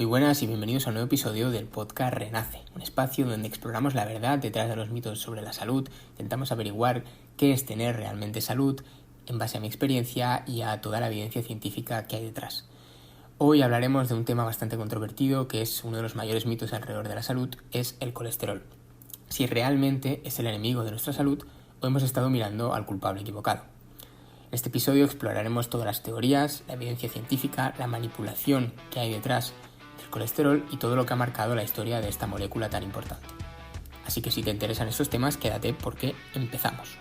Muy buenas y bienvenidos a un nuevo episodio del podcast Renace, un espacio donde exploramos la verdad detrás de los mitos sobre la salud, intentamos averiguar qué es tener realmente salud en base a mi experiencia y a toda la evidencia científica que hay detrás. Hoy hablaremos de un tema bastante controvertido que es uno de los mayores mitos alrededor de la salud, es el colesterol. Si realmente es el enemigo de nuestra salud o hemos estado mirando al culpable equivocado. En este episodio exploraremos todas las teorías, la evidencia científica, la manipulación que hay detrás del colesterol y todo lo que ha marcado la historia de esta molécula tan importante. Así que si te interesan estos temas, quédate porque empezamos.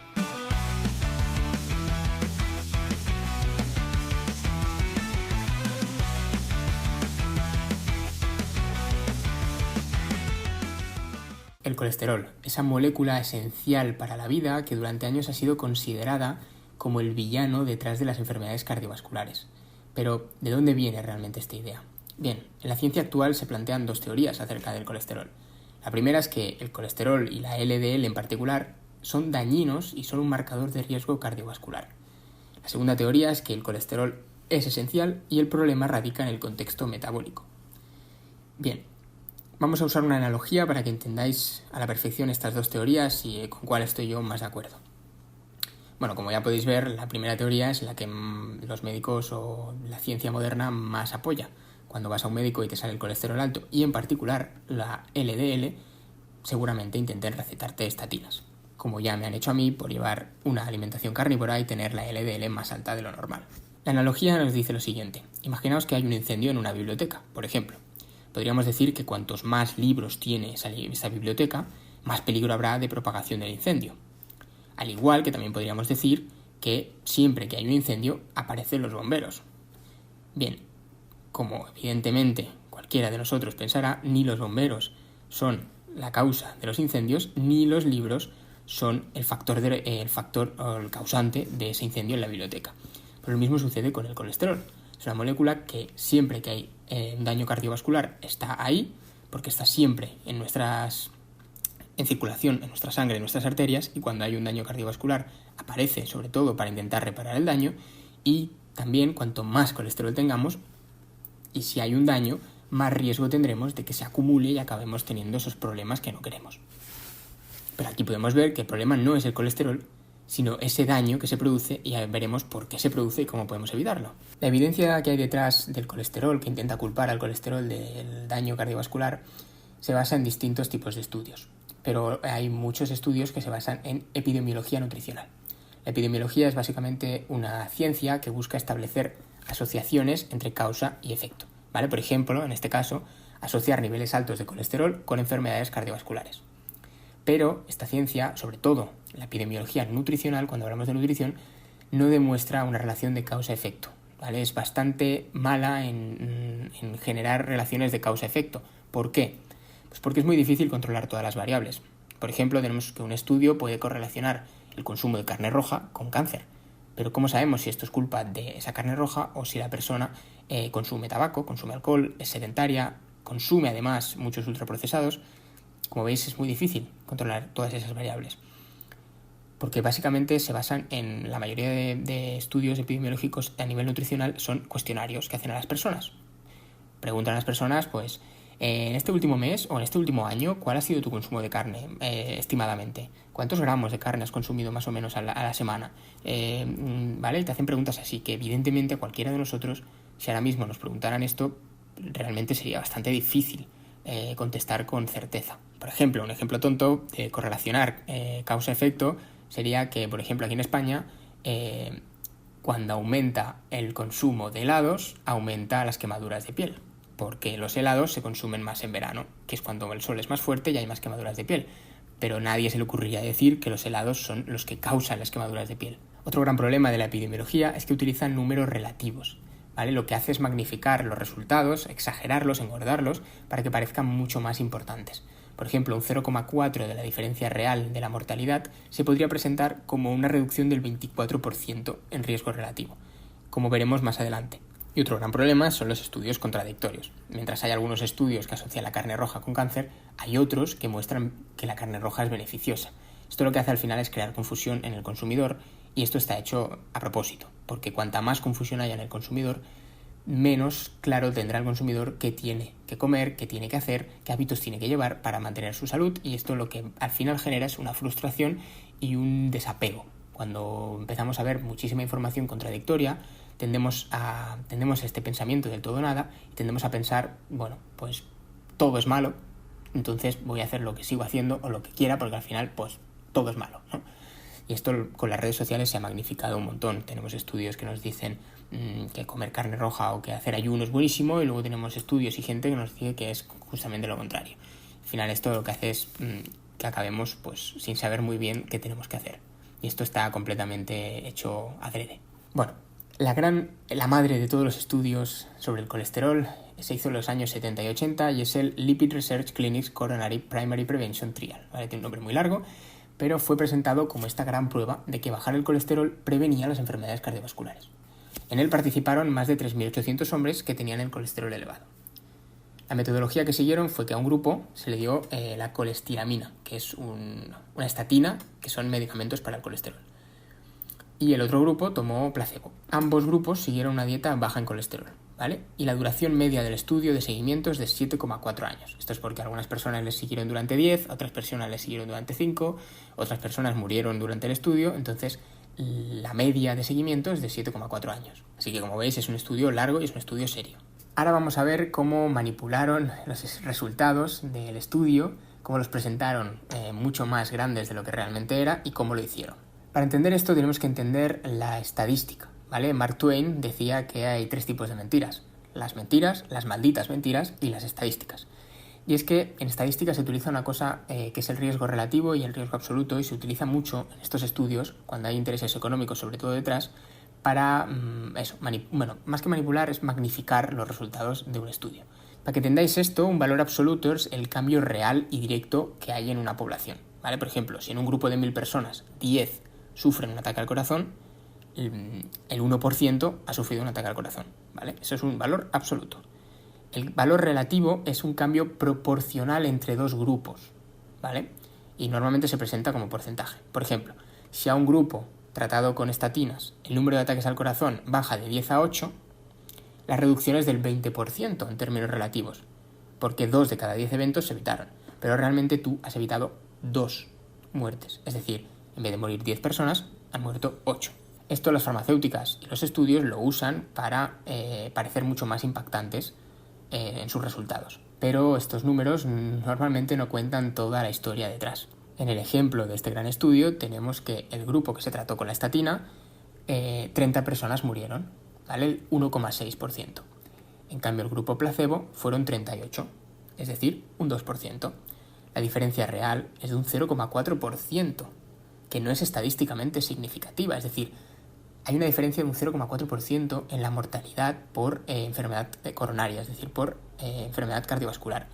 El colesterol, esa molécula esencial para la vida que durante años ha sido considerada como el villano detrás de las enfermedades cardiovasculares. Pero, ¿de dónde viene realmente esta idea? Bien, en la ciencia actual se plantean dos teorías acerca del colesterol. La primera es que el colesterol y la LDL en particular son dañinos y son un marcador de riesgo cardiovascular. La segunda teoría es que el colesterol es esencial y el problema radica en el contexto metabólico. Bien, vamos a usar una analogía para que entendáis a la perfección estas dos teorías y con cuál estoy yo más de acuerdo. Bueno, como ya podéis ver, la primera teoría es la que los médicos o la ciencia moderna más apoya. Cuando vas a un médico y te sale el colesterol alto, y en particular la LDL, seguramente intenten recetarte estatinas, como ya me han hecho a mí por llevar una alimentación carnívora y tener la LDL más alta de lo normal. La analogía nos dice lo siguiente. Imaginaos que hay un incendio en una biblioteca, por ejemplo. Podríamos decir que cuantos más libros tiene esa biblioteca, más peligro habrá de propagación del incendio. Al igual que también podríamos decir que siempre que hay un incendio, aparecen los bomberos. Bien, como evidentemente cualquiera de nosotros pensará, ni los bomberos son la causa de los incendios, ni los libros son el causante de ese incendio en la biblioteca. Pero lo mismo sucede con el colesterol. Es una molécula que siempre que hay un daño cardiovascular está ahí, porque está siempre en circulación, en nuestra sangre, en nuestras arterias, y cuando hay un daño cardiovascular aparece sobre todo para intentar reparar el daño, y también cuanto más colesterol tengamos, y si hay un daño, más riesgo tendremos de que se acumule y acabemos teniendo esos problemas que no queremos. Pero aquí podemos ver que el problema no es el colesterol, sino ese daño que se produce, y ya veremos por qué se produce y cómo podemos evitarlo. La evidencia que hay detrás del colesterol, que intenta culpar al colesterol del daño cardiovascular, se basa en distintos tipos de estudios. Pero hay muchos estudios que se basan en epidemiología nutricional. La epidemiología es básicamente una ciencia que busca establecer asociaciones entre causa y efecto, ¿vale? Por ejemplo, en este caso, asociar niveles altos de colesterol con enfermedades cardiovasculares. Pero esta ciencia, sobre todo la epidemiología nutricional, cuando hablamos de nutrición, no demuestra una relación de causa-efecto, ¿vale? Es bastante mala en generar relaciones de causa-efecto. ¿Por qué? Pues porque es muy difícil controlar todas las variables. Por ejemplo, tenemos que un estudio puede correlacionar el consumo de carne roja con cáncer. Pero ¿cómo sabemos si esto es culpa de esa carne roja o si la persona consume tabaco, consume alcohol, es sedentaria, consume además muchos ultraprocesados? Como veis, es muy difícil controlar todas esas variables. Porque básicamente se basan en la mayoría de estudios epidemiológicos a nivel nutricional son cuestionarios que hacen a las personas. Preguntan a las personas, pues, en este último mes o en este último año, ¿cuál ha sido tu consumo de carne estimadamente? ¿Cuántos gramos de carne has consumido más o menos a la semana? ¿Vale? Y te hacen preguntas así que evidentemente a cualquiera de nosotros, si ahora mismo nos preguntaran esto, realmente sería bastante difícil contestar con certeza. Por ejemplo, un ejemplo tonto de correlacionar causa-efecto sería que, por ejemplo, aquí en España, cuando aumenta el consumo de helados, aumenta las quemaduras de piel. Porque los helados se consumen más en verano, que es cuando el sol es más fuerte y hay más quemaduras de piel. Pero nadie se le ocurriría decir que los helados son los que causan las quemaduras de piel. Otro gran problema de la epidemiología es que utilizan números relativos, ¿vale? Lo que hace es magnificar los resultados, exagerarlos, engordarlos, para que parezcan mucho más importantes. Por ejemplo, un 0,4 de la diferencia real de la mortalidad se podría presentar como una reducción del 24% en riesgo relativo, como veremos más adelante. Y otro gran problema son los estudios contradictorios. Mientras hay algunos estudios que asocian la carne roja con cáncer, hay otros que muestran que la carne roja es beneficiosa. Esto lo que hace al final es crear confusión en el consumidor, y esto está hecho a propósito, porque cuanta más confusión haya en el consumidor, menos claro tendrá el consumidor qué tiene que comer, qué tiene que hacer, qué hábitos tiene que llevar para mantener su salud, y esto lo que al final genera es una frustración y un desapego. Cuando empezamos a ver muchísima información contradictoria, tendemos a este pensamiento del todo nada y tendemos a pensar, bueno, pues todo es malo, entonces voy a hacer lo que sigo haciendo o lo que quiera porque al final pues todo es malo, ¿no? Y esto con las redes sociales se ha magnificado un montón. Tenemos estudios que nos dicen que comer carne roja o que hacer ayuno es buenísimo, y luego tenemos estudios y gente que nos dice que es justamente lo contrario. Al final esto lo que hace es que acabemos pues sin saber muy bien qué tenemos que hacer. Y esto está completamente hecho adrede. Bueno, la madre de todos los estudios sobre el colesterol se hizo en los años 70 y 80 y es el Lipid Research Clinics Coronary Primary Prevention Trial. ¿Vale? Tiene un nombre muy largo, pero fue presentado como esta gran prueba de que bajar el colesterol prevenía las enfermedades cardiovasculares. En él participaron más de 3.800 hombres que tenían el colesterol elevado. La metodología que siguieron fue que a un grupo se le dio la colestiramina, que es una estatina, que son medicamentos para el colesterol. Y el otro grupo tomó placebo. Ambos grupos siguieron una dieta baja en colesterol, ¿vale? Y la duración media del estudio de seguimiento es de 7,4 años. Esto es porque algunas personas les siguieron durante 10, otras personas les siguieron durante 5, otras personas murieron durante el estudio, entonces la media de seguimiento es de 7,4 años. Así que como veis es un estudio largo y es un estudio serio. Ahora vamos a ver cómo manipularon los resultados del estudio, cómo los presentaron mucho más grandes de lo que realmente era y cómo lo hicieron. Para entender esto tenemos que entender la estadística, ¿vale? Mark Twain decía que hay 3 tipos de mentiras: las mentiras, las malditas mentiras y las estadísticas. Y es que en estadística se utiliza una cosa que es el riesgo relativo y el riesgo absoluto, y se utiliza mucho en estos estudios, cuando hay intereses económicos sobre todo detrás, para más que manipular es magnificar los resultados de un estudio. Para que entendáis esto, un valor absoluto es el cambio real y directo que hay en una población, ¿vale? Por ejemplo, si en un grupo de 1.000 personas 10 sufren un ataque al corazón, el 1% ha sufrido un ataque al corazón, ¿vale? Eso es un valor absoluto. El valor relativo es un cambio proporcional entre dos grupos, ¿vale? Y normalmente se presenta como porcentaje. Por ejemplo, si a un grupo tratado con estatinas el número de ataques al corazón baja de 10 a 8, la reducción es del 20% en términos relativos, porque 2 de cada 10 eventos se evitaron. Pero realmente tú has evitado 2 muertes, es decir, en vez de morir 10 personas, han muerto 8. Esto las farmacéuticas y los estudios lo usan para parecer mucho más impactantes en sus resultados. Pero estos números normalmente no cuentan toda la historia detrás. En el ejemplo de este gran estudio tenemos que el grupo que se trató con la estatina, 30 personas murieron, ¿vale? El 1,6%. En cambio el grupo placebo fueron 38, es decir, un 2%. La diferencia real es de un 0,4%, que no es estadísticamente significativa, es decir, hay una diferencia de un 0,4% en la mortalidad por enfermedad coronaria, es decir, por enfermedad cardiovascular.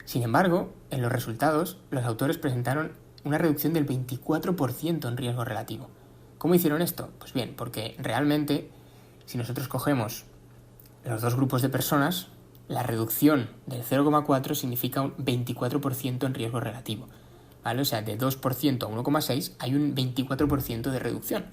Sin embargo, en los resultados, los autores presentaron una reducción del 24% en riesgo relativo. ¿Cómo hicieron esto? Pues bien, porque realmente, si nosotros cogemos los dos grupos de personas, la reducción del 0,4 significa un 24% en riesgo relativo, ¿vale? O sea, de 2% a 1,6 hay un 24% de reducción.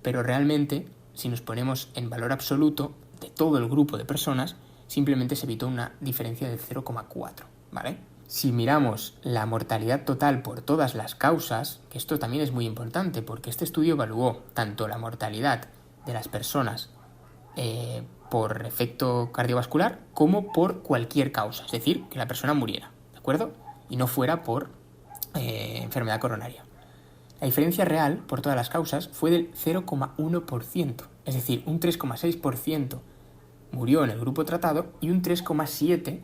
Pero realmente, si nos ponemos en valor absoluto de todo el grupo de personas, simplemente se evitó una diferencia de 0,4, ¿vale? Si miramos la mortalidad total por todas las causas, que esto también es muy importante porque este estudio evaluó tanto la mortalidad de las personas por efecto cardiovascular como por cualquier causa, es decir, que la persona muriera, ¿de acuerdo? Y no fuera por enfermedad coronaria. La diferencia real por todas las causas fue del 0,1%, es decir, un 3,6% murió en el grupo tratado y un 3,7%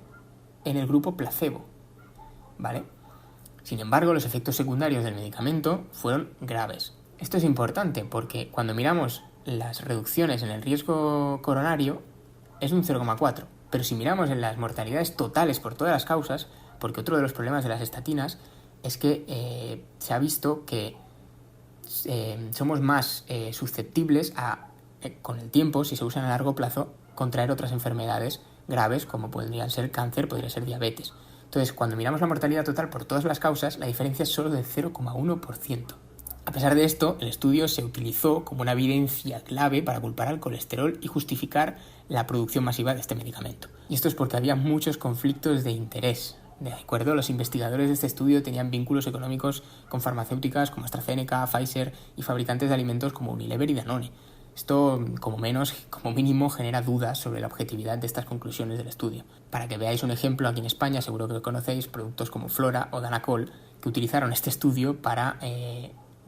en el grupo placebo, ¿vale? Sin embargo, los efectos secundarios del medicamento fueron graves. Esto es importante porque cuando miramos las reducciones en el riesgo coronario es un 0,4%, pero si miramos en las mortalidades totales por todas las causas, porque otro de los problemas de las estatinas es que se ha visto que somos más susceptibles a, con el tiempo, si se usan a largo plazo, contraer otras enfermedades graves como podrían ser cáncer, podría ser diabetes. Entonces, cuando miramos la mortalidad total por todas las causas, la diferencia es solo del 0,1%, A pesar de esto, el estudio se utilizó como una evidencia clave para culpar al colesterol y justificar la producción masiva de este medicamento. Y esto es porque había muchos conflictos de interés. De acuerdo, los investigadores de este estudio tenían vínculos económicos con farmacéuticas como AstraZeneca, Pfizer y fabricantes de alimentos como Unilever y Danone. Esto, como mínimo, genera dudas sobre la objetividad de estas conclusiones del estudio. Para que veáis un ejemplo, aquí en España seguro que conocéis productos como Flora o Danacol que utilizaron este estudio para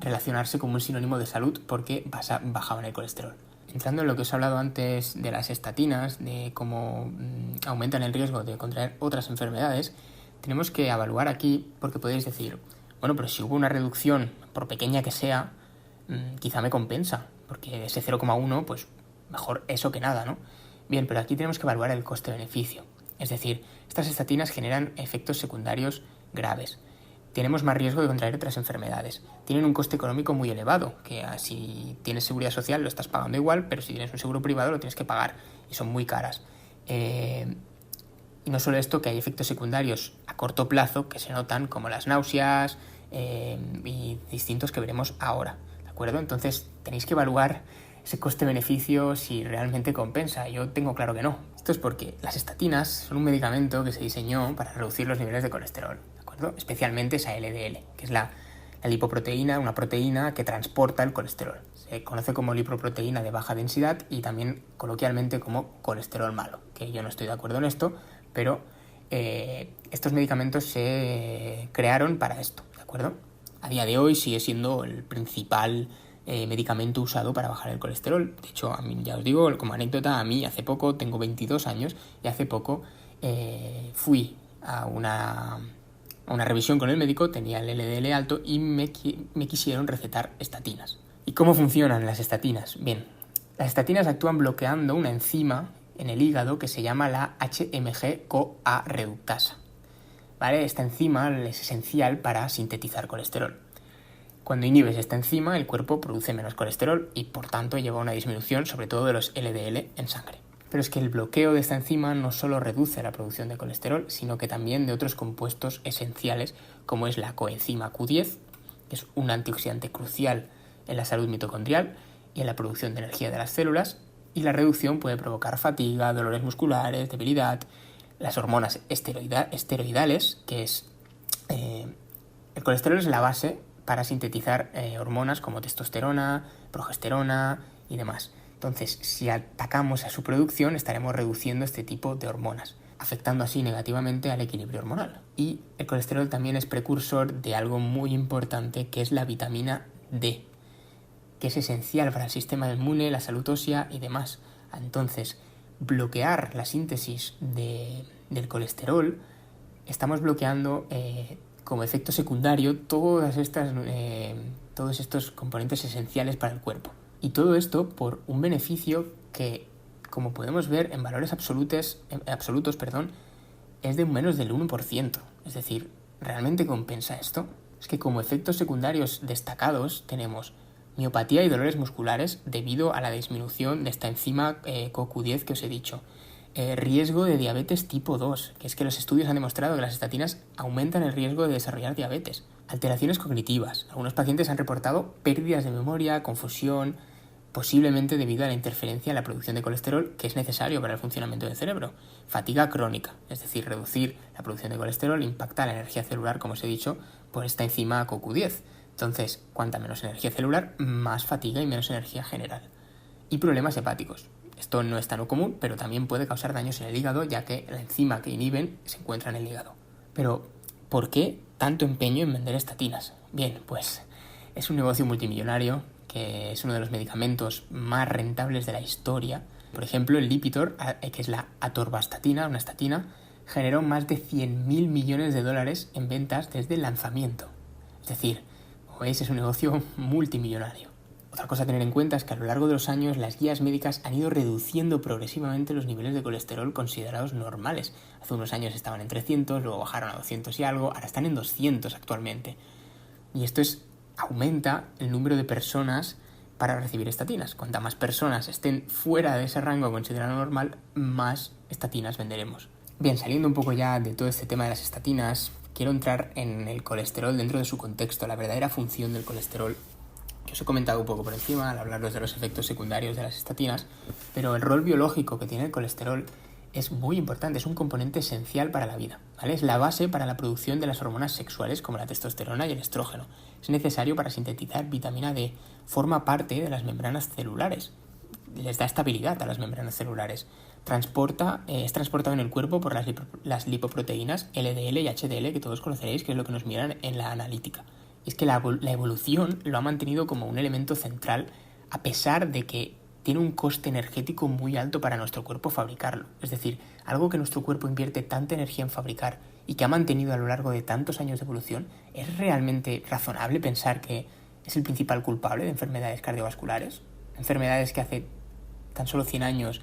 relacionarse como un sinónimo de salud porque bajaban el colesterol. Entrando en lo que os he hablado antes de las estatinas, de cómo aumentan el riesgo de contraer otras enfermedades, tenemos que evaluar aquí, porque podéis decir, bueno, pero si hubo una reducción, por pequeña que sea, quizá me compensa, porque ese 0,1, pues mejor eso que nada, ¿no? Bien, pero aquí tenemos que evaluar el coste-beneficio. Es decir, estas estatinas generan efectos secundarios graves. Tenemos más riesgo de contraer otras enfermedades. Tienen un coste económico muy elevado, que si tienes seguridad social lo estás pagando igual, pero si tienes un seguro privado lo tienes que pagar y son muy caras. Y no solo esto, que hay efectos secundarios a corto plazo que se notan, como las náuseas y distintos que veremos ahora, ¿de acuerdo? Entonces tenéis que evaluar ese coste-beneficio si realmente compensa. Yo tengo claro que no. Esto es porque las estatinas son un medicamento que se diseñó para reducir los niveles de colesterol, especialmente esa LDL, que es la lipoproteína, una proteína que transporta el colesterol. Se conoce como lipoproteína de baja densidad y también coloquialmente como colesterol malo, que yo no estoy de acuerdo en esto, pero estos medicamentos se crearon para esto, ¿de acuerdo? A día de hoy sigue siendo el principal medicamento usado para bajar el colesterol. De hecho, a mí, ya os digo, como anécdota, a mí hace poco, tengo 22 años, y hace poco fui a una revisión con el médico, tenía el LDL alto y me quisieron recetar estatinas. ¿Y cómo funcionan las estatinas? Bien, las estatinas actúan bloqueando una enzima en el hígado que se llama la HMG-CoA reductasa. ¿Vale? Esta enzima es esencial para sintetizar colesterol. Cuando inhibes esta enzima, el cuerpo produce menos colesterol y por tanto lleva a una disminución sobre todo de los LDL en sangre. Pero es que el bloqueo de esta enzima no solo reduce la producción de colesterol, sino que también de otros compuestos esenciales, como es la coenzima Q10, que es un antioxidante crucial en la salud mitocondrial y en la producción de energía de las células, y la reducción puede provocar fatiga, dolores musculares, debilidad, las hormonas esteroidales, que es... el colesterol es la base para sintetizar hormonas como testosterona, progesterona y demás. Entonces, si atacamos a su producción, estaremos reduciendo este tipo de hormonas, afectando así negativamente al equilibrio hormonal. Y el colesterol también es precursor de algo muy importante, que es la vitamina D, que es esencial para el sistema inmune, la salud ósea y demás. Entonces, bloquear la síntesis del colesterol, estamos bloqueando como efecto secundario todos estos componentes esenciales para el cuerpo. Y todo esto por un beneficio que, como podemos ver en valores absolutos, es de menos del 1%. Es decir, ¿realmente compensa esto? Es que como efectos secundarios destacados tenemos miopatía y dolores musculares debido a la disminución de esta enzima CoQ10 que os he dicho. Riesgo de diabetes tipo 2, que es que los estudios han demostrado que las estatinas aumentan el riesgo de desarrollar diabetes. Alteraciones cognitivas. Algunos pacientes han reportado pérdidas de memoria, confusión, posiblemente debido a la interferencia en la producción de colesterol que es necesario para el funcionamiento del cerebro. Fatiga crónica, es decir, reducir la producción de colesterol impacta la energía celular, como os he dicho, por esta enzima CoQ10. Entonces, cuanta menos energía celular, más fatiga y menos energía general. Y problemas hepáticos. Esto no es tan común, pero también puede causar daños en el hígado, ya que la enzima que inhiben se encuentra en el hígado. Pero, ¿por qué tanto empeño en vender estatinas? Bien, pues es un negocio multimillonario, que es uno de los medicamentos más rentables de la historia. Por ejemplo, el Lipitor, que es la atorvastatina, una estatina, generó más de 100.000 millones de dólares en ventas desde el lanzamiento. Es decir, como veis, es un negocio multimillonario. Otra cosa a tener en cuenta es que a lo largo de los años las guías médicas han ido reduciendo progresivamente los niveles de colesterol considerados normales. Hace unos años estaban en 300, luego bajaron a 200 y algo, ahora están en 200 actualmente. Y esto aumenta el número de personas para recibir estatinas. Cuanta más personas estén fuera de ese rango considerado normal, más estatinas venderemos. Bien, saliendo un poco ya de todo este tema de las estatinas, quiero entrar en el colesterol dentro de su contexto, la verdadera función del colesterol que os he comentado un poco por encima al hablaros de los efectos secundarios de las estatinas, pero el rol biológico que tiene el colesterol es muy importante, es un componente esencial para la vida, ¿vale? Es la base para la producción de las hormonas sexuales como la testosterona y el estrógeno. Es necesario para sintetizar vitamina D, forma parte de las membranas celulares, les da estabilidad a las membranas celulares. Es transportado en el cuerpo por las lipoproteínas LDL y HDL, que todos conoceréis, que es lo que nos miran en la analítica. Es que la evolución lo ha mantenido como un elemento central, a pesar de que tiene un coste energético muy alto para nuestro cuerpo fabricarlo. Es decir, algo que nuestro cuerpo invierte tanta energía en fabricar y que ha mantenido a lo largo de tantos años de evolución, ¿es realmente razonable pensar que es el principal culpable de enfermedades cardiovasculares? Enfermedades que hace tan solo 100 años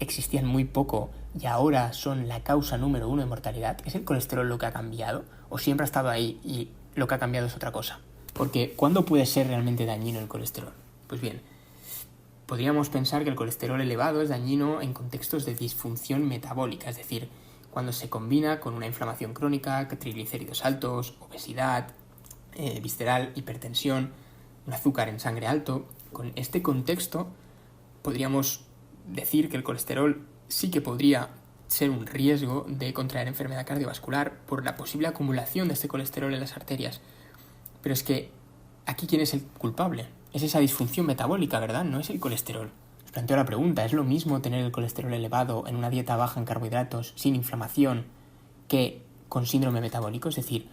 existían muy poco y ahora son la causa número 1 de mortalidad. ¿Es el colesterol lo que ha cambiado? ¿O siempre ha estado ahí y lo que ha cambiado es otra cosa? Porque ¿cuándo puede ser realmente dañino el colesterol? Pues bien, podríamos pensar que el colesterol elevado es dañino en contextos de disfunción metabólica, es decir, cuando se combina con una inflamación crónica, triglicéridos altos, obesidad, visceral, hipertensión, un azúcar en sangre alto. Con este contexto podríamos decir que el colesterol sí que podría ser un riesgo de contraer enfermedad cardiovascular por la posible acumulación de este colesterol en las arterias. Pero es que aquí ¿quién es el culpable? Es esa disfunción metabólica, ¿verdad? No es el colesterol. Os planteo la pregunta, ¿es lo mismo tener el colesterol elevado en una dieta baja en carbohidratos, sin inflamación, que con síndrome metabólico? Es decir,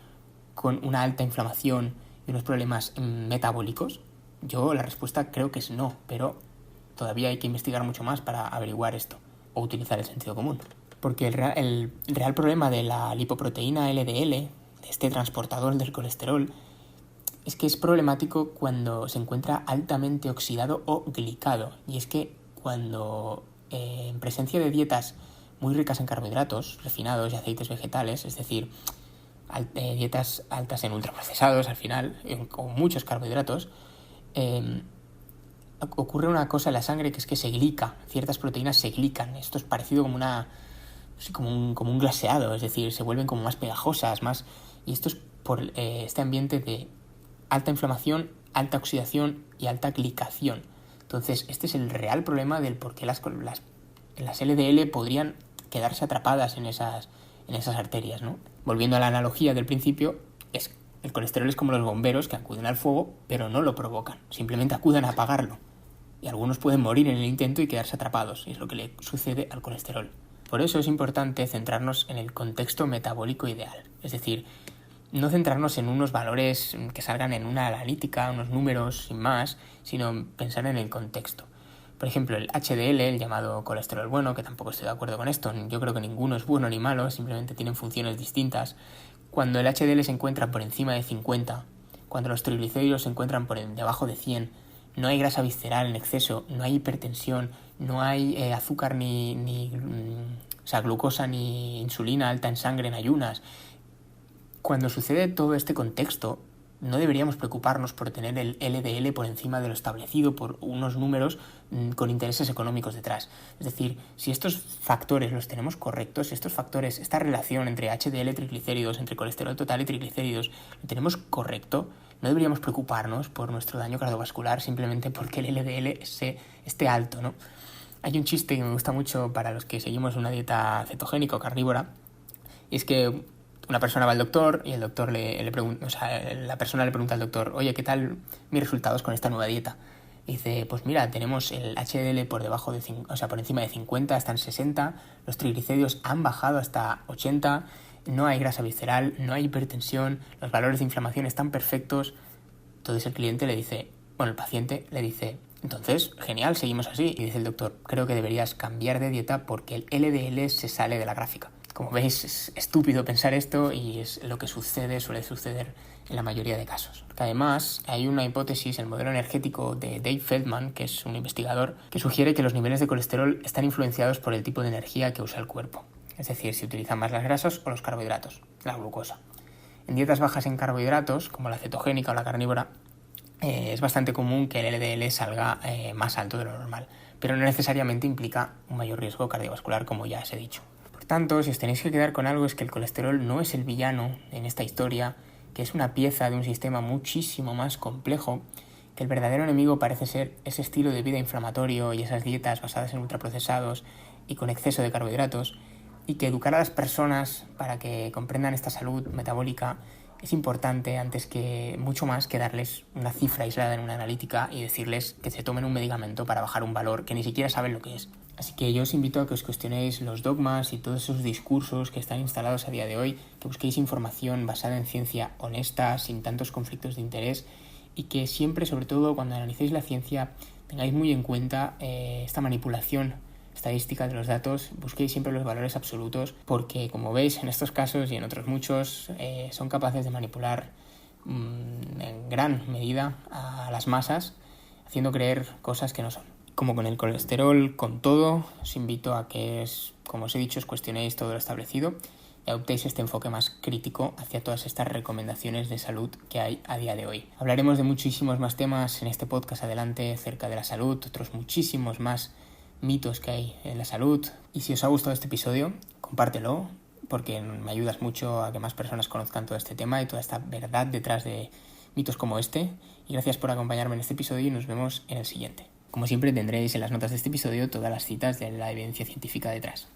con una alta inflamación y unos problemas metabólicos. Yo la respuesta creo que es no, pero todavía hay que investigar mucho más para averiguar esto, o utilizar el sentido común. Porque el real problema de la lipoproteína LDL, de este transportador del colesterol, es que es problemático cuando se encuentra altamente oxidado o glicado. Y es que cuando en presencia de dietas muy ricas en carbohidratos refinados y aceites vegetales, es decir, dietas altas en ultraprocesados al final, con muchos carbohidratos, ocurre una cosa en la sangre que es que se glica, ciertas proteínas se glican. Esto es parecido como como un glaseado, es decir, se vuelven como más pegajosas, más, y esto es por este ambiente de alta inflamación, alta oxidación y alta glicación. Entonces, este es el real problema del por qué las LDL podrían quedarse atrapadas en esas arterias, ¿no? Volviendo a la analogía del principio, el colesterol es como los bomberos que acuden al fuego, pero no lo provocan, simplemente acuden a apagarlo. Y algunos pueden morir en el intento y quedarse atrapados, y es lo que le sucede al colesterol. Por eso es importante centrarnos en el contexto metabólico ideal, es decir, no centrarnos en unos valores que salgan en una analítica, unos números sin más, sino pensar en el contexto. Por ejemplo, el HDL, el llamado colesterol bueno, que tampoco estoy de acuerdo con esto, yo creo que ninguno es bueno ni malo, simplemente tienen funciones distintas. Cuando el HDL se encuentra por encima de 50, cuando los triglicéridos se encuentran por debajo de 100, no hay grasa visceral en exceso, no hay hipertensión, no hay azúcar glucosa ni insulina alta en sangre en ayunas. Cuando sucede todo este contexto, no deberíamos preocuparnos por tener el LDL por encima de lo establecido por unos números con intereses económicos detrás. Es decir, si estos factores los tenemos correctos, si estos factores, esta relación entre HDL, triglicéridos, entre colesterol total y triglicéridos, lo tenemos correcto, no deberíamos preocuparnos por nuestro daño cardiovascular simplemente porque el LDL esté alto, ¿no? Hay un chiste que me gusta mucho para los que seguimos una dieta cetogénica o carnívora, y es que una persona va al doctor y el doctor le pregunta, la persona le pregunta al doctor, oye, ¿qué tal mis resultados con esta nueva dieta? Y dice, pues mira, tenemos el HDL por encima de 50, hasta en 60, los triglicéridos han bajado hasta 80, no hay grasa visceral, no hay hipertensión, los valores de inflamación están perfectos. Entonces el paciente le dice, entonces, genial, seguimos así. Y dice el doctor, creo que deberías cambiar de dieta porque el LDL se sale de la gráfica. Como veis, es estúpido pensar esto y es lo que suele suceder en la mayoría de casos. Porque además, hay una hipótesis, el modelo energético de Dave Feldman, que es un investigador, que sugiere que los niveles de colesterol están influenciados por el tipo de energía que usa el cuerpo. Es decir, si utilizan más las grasas o los carbohidratos, la glucosa. En dietas bajas en carbohidratos, como la cetogénica o la carnívora, es bastante común que el LDL salga más alto de lo normal, pero no necesariamente implica un mayor riesgo cardiovascular, como ya os he dicho. Por tanto, si os tenéis que quedar con algo es que el colesterol no es el villano en esta historia, que es una pieza de un sistema muchísimo más complejo, que el verdadero enemigo parece ser ese estilo de vida inflamatorio y esas dietas basadas en ultraprocesados y con exceso de carbohidratos, y que educar a las personas para que comprendan esta salud metabólica es importante antes que mucho más que darles una cifra aislada en una analítica y decirles que se tomen un medicamento para bajar un valor que ni siquiera saben lo que es. Así que yo os invito a que os cuestionéis los dogmas y todos esos discursos que están instalados a día de hoy, que busquéis información basada en ciencia honesta, sin tantos conflictos de interés, y que siempre, sobre todo cuando analicéis la ciencia, tengáis muy en cuenta esta manipulación estadística de los datos, busquéis siempre los valores absolutos, porque como veis en estos casos y en otros muchos son capaces de manipular en gran medida a las masas, haciendo creer cosas que no son. Como con el colesterol, con todo, os invito a que, como os he dicho, os cuestionéis todo lo establecido y adoptéis este enfoque más crítico hacia todas estas recomendaciones de salud que hay a día de hoy. Hablaremos de muchísimos más temas en este podcast adelante acerca de la salud, otros muchísimos más mitos que hay en la salud. Y si os ha gustado este episodio, compártelo, porque me ayudas mucho a que más personas conozcan todo este tema y toda esta verdad detrás de mitos como este. Y gracias por acompañarme en este episodio y nos vemos en el siguiente. Como siempre, tendréis en las notas de este episodio todas las citas de la evidencia científica detrás.